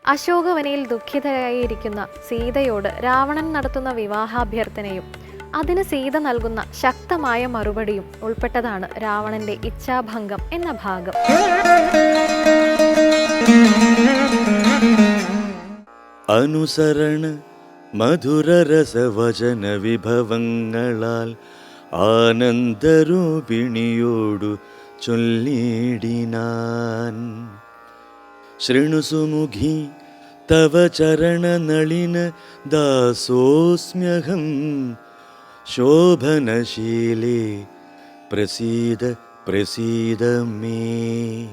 അശോകവനയിൽ ദുഃഖിതയായിരിക്കുന്ന സീതയോട് രാവണൻ നടത്തുന്ന വിവാഹാഭ്യർത്ഥനയും അതിന് സീത നൽകുന്ന ശക്തമായ മറുപടിയും ഉൾപ്പെട്ടതാണ് രാവണന്റെ ഇച്ഛാഭംഗം എന്ന ഭാഗം. അനുസരണ മധുരരസവചന വിഭവങ്ങളാൽ ആനന്ദരൂപിണിയോടു ചൊല്ലിടിനാൻ. ശൃണുസുമുഖി തവ ചരണനളിന ദാസോസ്മ്യഹം ശോഭനശീലേ പ്രസീദ പ്രസീദ മേ.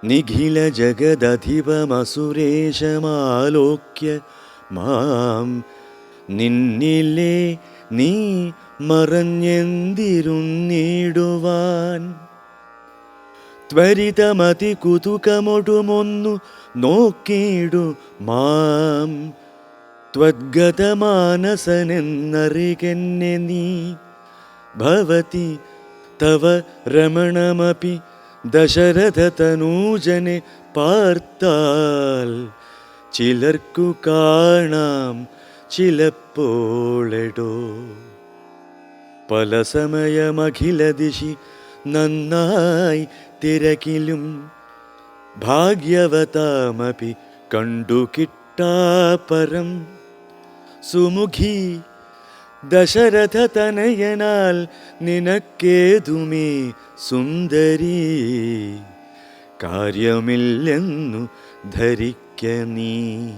നിഖില ജഗദധിപമസുരേശമാലോക്യ മാം നിന്നിലേ നീ മറഞ്ഞെന്തിരുന്നിടുവാൻ. ത്വരിതമതി കുതുകമൊടുമൊന്നു നോക്കിയിടു മാം. ത്വദ്ഗതമാനസനെന്നറികെന്നെ നീ. ഭവതി തവ രമണമപി ദശരഥതനൂജനെ പാർത്താൽ ചിലർക്കു കാണാം ചിലപ്പോളെടോ. പല സമയമഖില ദിശി നന്നായി തിരക്കിലും ഭാഗ്യവതാമപി കണ്ടു കിട്ടാപരം. സുമുഖി ദശരഥതനയനാൽ നിനക്കേതുമേ സുന്ദരീ കാര്യമില്ലെന്നു ധരിക്ക നീ.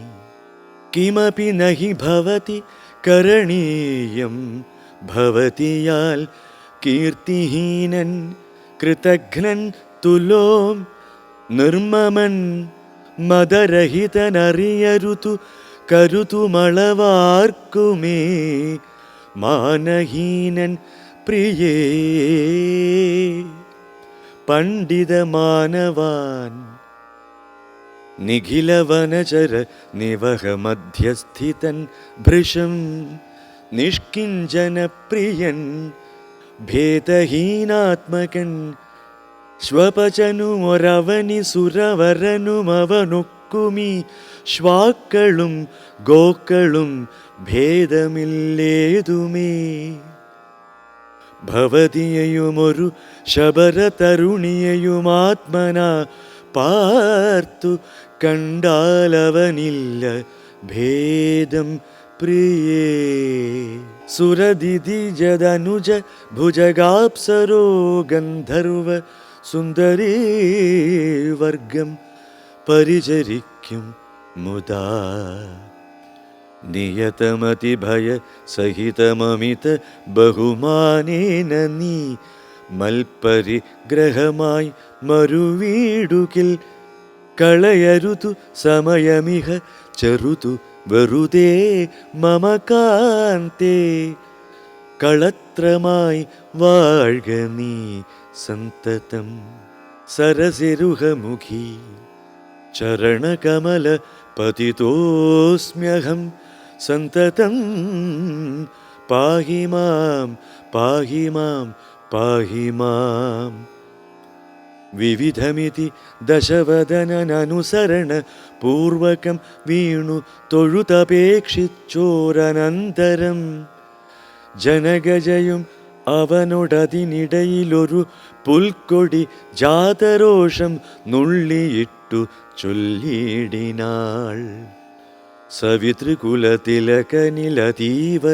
കിമപി നഹി ഭവതി കരണീയം ഭവതിയാൽ കീർത്തിഹീനൻ കൃതഘ്നൻ തുലോം നിർമ്മമൻ മദരഹിതനറിയരുതു കരുതുമളവാർക്കുമേ മാനഹീനൻ പ്രിയേ. പണ്ഡിതമാനവാൻ നിഖിലവനചര നിവഹ മധ്യസ്ഥിതൻ ഭൃശം നിഷ്കിഞ്ചനപ്രിയൻ ഭേദഹീനാത്മകൻ സ്വപചനുമൊരവനി സുരവരനുമവനൊക്കുമീ ശ്വാക്കളും ഗോക്കളും ഭേദമില്ലേതുമേ. ഭവതിയെയുമൊരു ശബരതരുണിയെയുമാത്മന പാർത്തു കണ്ടാലവനില്ല ഭേദം പ്രിയേ. സുരദിതിജദനുജ ഭുജഗാപ്സരോ ഗന്ധർവ സുന്ദരീ വർഗം പരിചരിക്കും മുദാ. നിയതമതിഭയ സഹിതമമിത ബഹുമാനേന നീ മൽപരിഗ്രഹമായി മറുവീടുകിൽ കളയരുതു സമയമിഹ ചെറുതു വെറുതേ മമ കാന്തേ. കളത്രമായി വാഴ്ക നീ സന്തതം. സരസിരുഹമുഖി ചരണകമല പതിതോസ്മ്യഹം സന്തതം. പാഹി മാം പാഹി മാം പാഹി മാം. വിവിധമിതി ദശവദനനുസരണ പൂർവകം വീണു തൊഴുതപേക്ഷിച്ചോരനന്തരം ജനകജയും അവനോടതിനിടയിലൊരു പുൽക്കൊടി ജാതരോഷം നുള്ളിയിട്ടു ചൊല്ലിടിനാൾ. സവിതൃകുലതിലകനിലതീവ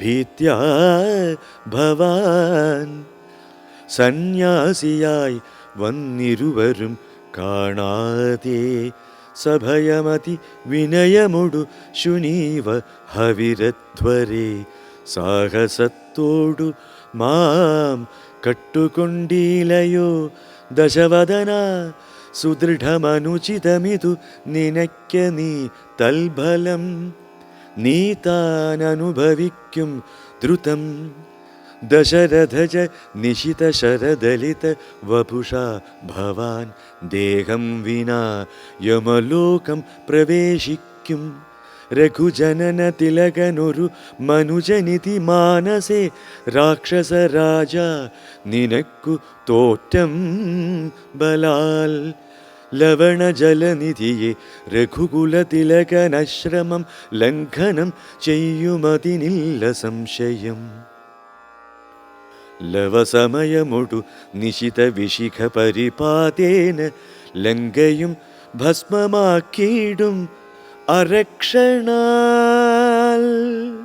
ഭീത്യാ ഭവാൻ സന്യാസിയായി വന്നിരുവരും കാണാതെ സഭയമതി വിനയമൊടു ശുനീവ ഹവിരധ്വരേ. സാഹസത്തോടു മാം കട്ടുകൊണ്ടീലയോ ദശവദന. സുദൃഢമനുചിതമിതു നിനയ്ക്ക നീ തൽഫലം. നീ താനനുഭവിക്കും ദ്രുതം. ദശരഥജ നിശിത ശരദലിത വപുഷാ ഭവാൻ ദേഹം വിനാ യമലോകം പ്രവേശിക്കും. രഘുജനന തിലകനൊരു മനുജനിധി മാനസേ രാക്ഷസരാജ നിനക്കു തോറ്റം ബലാൽ. ലവണജലനിധിയെ രഘുകുലതിലകനശ്രമം ലംഘനം ചെയ്യുമതിനില്ല സംശയം. ലവസമയമൊടു നിശിത വിശിഖ പരിപാതേന ലങ്കയും ഭസ്മമാക്കിയിടും അരക്ഷണാൽ.